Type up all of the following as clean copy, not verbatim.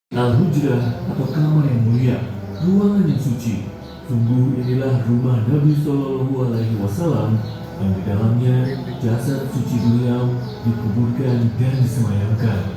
Al-Hujrah atau kamar yang mulia, ruangan yang suci. Sungguh inilah rumah Nabi Shallallahu Alaihi Wasallam yang di dalamnya jasad suci beliau dikuburkan dan disemayamkan.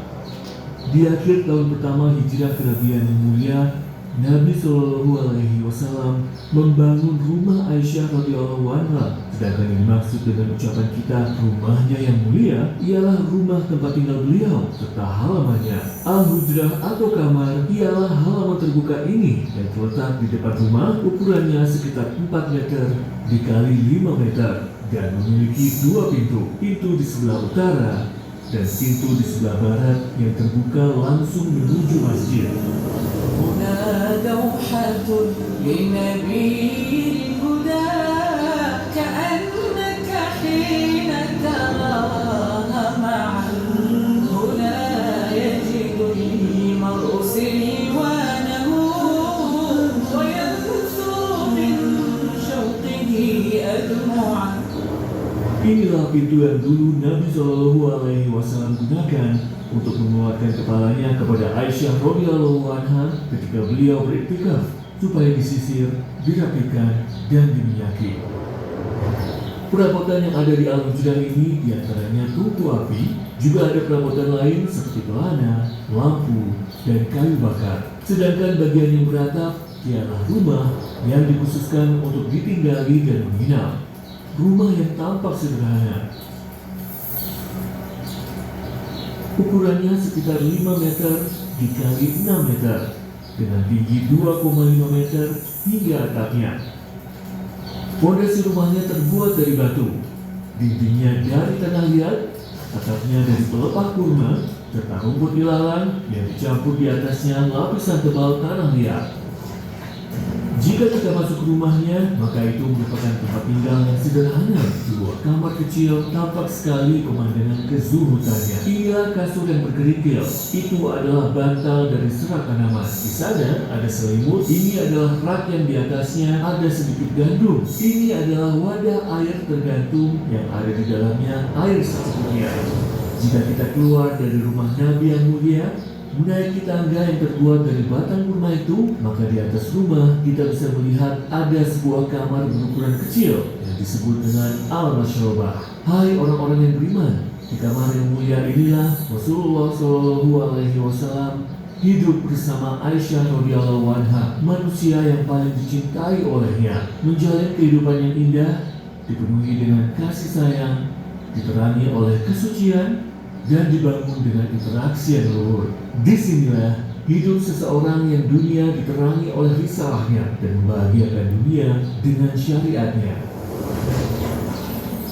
Di akhir tahun pertama hijrah ke Nabi yang mulia, Nabi Shallallahu Alaihi Wasallam membangun rumah Aisyah radhiyallahu anha. Sedangkan yang dimaksud dengan ucapan kita rumahnya yang mulia ialah rumah tempat tinggal beliau serta halamannya. Al-Hujrah atau kamar ialah halaman terbuka ini yang terletak di depan rumah, ukurannya sekitar 4 meter dikali 5 meter dan memiliki 2 pintu. Pintu di sebelah utara dan pintu di sebelah barat yang terbuka langsung menuju masjid. هنا دوحة لنبي الهدى كأنك حين تراها معا هنا يجد المرء سلوانه وينثر من شوقه أدمعا. Inilah pintu yang dulu Nabi Shallallahu Alaihi Wasallam gunakan untuk mengeluarkan kepalanya kepada Aisyah radhiyallahu anha ketika beliau beriktikaf supaya disisir, dirapikan, dan diminyaki. Perabotan yang ada di Al-Hujrah ini diantaranya tungku api, juga ada perabotan lain seperti pelana, lampu, dan kayu bakar. Sedangkan bagian yang beratap ialah rumah yang dikhususkan untuk ditinggali dan menginap. Rumah yang tampak sederhana. Ukurannya sekitar 5 meter dikali 6 meter dengan tinggi 2,5 meter hingga atapnya. Fondasi rumahnya terbuat dari batu, dindingnya dari tanah liat, atapnya dari pelepah kurma, serta rumput ilalang yang dicampur di atasnya lapisan tebal tanah liat. Jika kita masuk rumahnya, maka itu merupakan tempat tinggal yang sederhana. Sebuah kamar kecil, tampak sekali pemandangan kezuhudannya. Inilah kasur yang berkerikil. Itu adalah bantal dari serat tanaman. Di sana ada selimut. Ini adalah rak yang di atasnya ada sedikit gandum. Ini adalah wadah air tergantung yang ada di dalamnya air secukupnya. Jika kita keluar dari rumah Nabi yang mulia, menaiki tangga yang terbuat dari batang kurma itu, maka di atas rumah kita bisa melihat ada sebuah kamar berukuran kecil yang disebut dengan Al-Mashrobah. Hai orang-orang yang beriman, di kamar yang mulia inilah Rasulullah Shallallahu Alaihi Wasallam hidup bersama Aisyah radhiyallahu anha, manusia yang paling dicintai olehnya, menjalin kehidupan yang indah, dipenuhi dengan kasih sayang, diterangi oleh kesucian, dan dibangun dengan interaksi yang luhur. Disinilah hidup seseorang yang dunia diterangi oleh risalahnya dan membahagiakan dunia dengan syariatnya.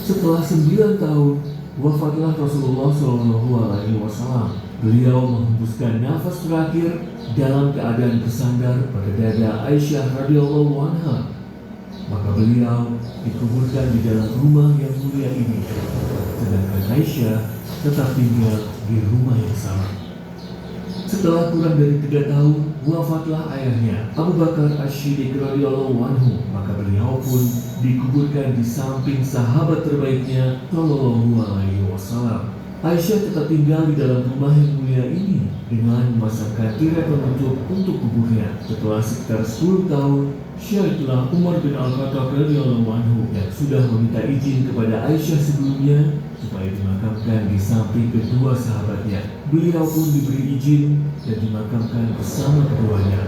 Setelah 9 tahun, wafatlah Rasulullah Shallallahu Alaihi Wasallam. Beliau menghembuskan nafas terakhir dalam keadaan bersandar pada dada Aisyah radhiyallahu anha. Maka beliau dikuburkan di dalam rumah yang mulia ini. Sedangkan Aisyah tetap tinggal di rumah yang sama. Setelah kurang dari 3 tahun, wafatlah ayahnya, Abu Bakar Asy-Siddiq radhiyallahu anhu. Maka beliau pun dikuburkan di samping sahabat terbaiknya Shallallahu Alaihi Wasallam. Aisyah tetap tinggal di dalam rumah yang mulia ini dengan memasangkan tirai penutup untuk kuburnya. Setelah sekitar 10 tahun, Syaitlah Umar bin Al-Khattab radhiyallahu anhu yang sudah meminta izin kepada Aisyah sebelumnya supaya dimakamkan di samping kedua sahabatnya. Beliau pun diberi izin dan dimakamkan bersama keduanya.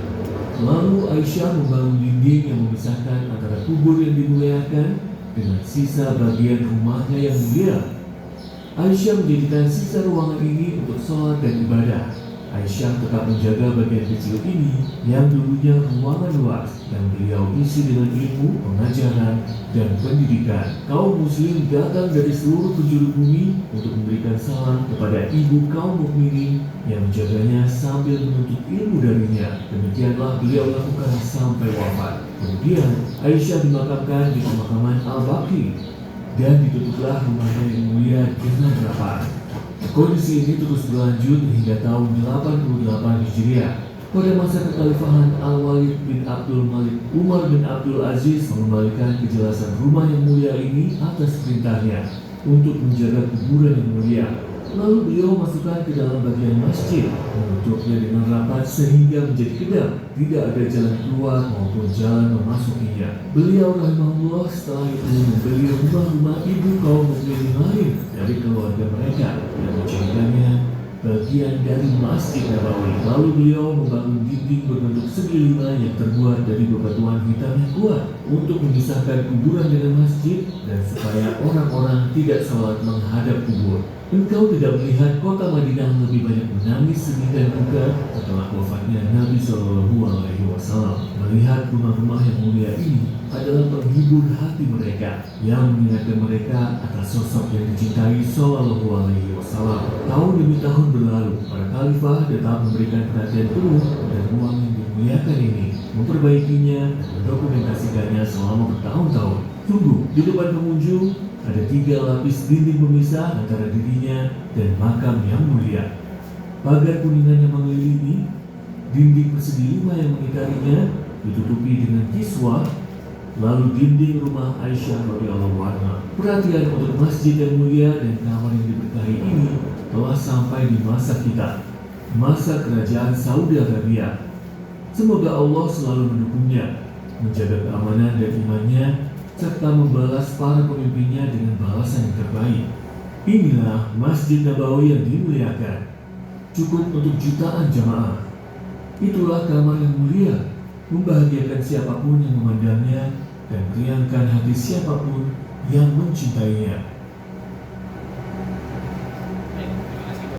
Lalu Aisyah membangun dinding yang memisahkan antara kubur yang dimuliakan dengan sisa bagian rumahnya yang mulia. Aisyah menjadikan sisa ruangan ini untuk sholat dan ibadah. Aisyah tetap menjaga bagian kecil ini yang dulunya ruangan luas yang beliau isi dengan ilmu, pengajaran, dan pendidikan. Kaum muslim datang dari seluruh penjuru bumi untuk memberikan salam kepada ibu kaum mukminin yang menjaganya sambil menuntut ilmu darinya. Demikianlah beliau lakukan sampai wafat. Kemudian Aisyah dimakamkan di pemakaman Al-Baqi dan ditutuplah rumahnya yang mulia dengan rapat. Kondisi ini terus berlanjut hingga tahun 88 Hijriah. Pada masa kekhalifahan Al-Walid bin Abdul Malik, Umar bin Abdul Aziz mengembalikan kejelasan rumah yang mulia ini atas perintahnya untuk menjaga kuburan yang mulia. Lalu beliau masukkan ke dalam bagian masjid, menutupnya dengan rapat sehingga menjadi kedap, tidak ada jalan keluar maupun jalan memasukinya. Beliau rahimahullah setelah itu membeli rumah-rumah ibu kaum muslimin lain dari keluarga mereka dan menjadikannya bagian dari Masjid Nabawi. Lalu beliau membangun dinding berbentuk segi lima yang terbuat dari bebatuan hitam yang kuat untuk memisahkan kuburan dengan masjid dan supaya orang-orang tidak sholat menghadap kubur. Engkau tidak melihat kota Madinah lebih banyak menangis sedih dan duka setelah wafatnya Nabi Shallallahu Alaihi Wasallam. Melihat rumah-rumah yang mulia ini adalah penghibur hati mereka yang mengingatkan mereka atas sosok yang dicintai Shallallahu Alaihi Wasallam. Tahun demi tahun berlalu, para khalifah tetap memberikan perhatian penuh pada ruang yang dimuliakan ini, memperbaikinya dan mendokumentasikannya selama bertahun-tahun. Tunggu, di depan pengunjung ada 3 lapis dinding pemisah antara dirinya dan makam yang mulia. Pagar kuningan yang mengelilingi, dinding persegi 5 yang mengitarinya ditutupi dengan kiswah, lalu dinding rumah Aisyah radhiyallahu anha. Perhatian untuk masjid yang mulia dan kamar yang diberkahi ini telah sampai di masa kita, masa kerajaan Saudi Arabia. Semoga Allah selalu mendukungnya, menjaga keamanan dan imannya, serta membalas para pemimpinnya dengan balasan yang terbaik. Inilah Masjid Nabawi yang dimuliakan, cukup untuk jutaan jamaah. Itulah kamar yang mulia, membahagiakan siapapun yang memandangnya dan meriangkan hati siapapun yang mencintainya.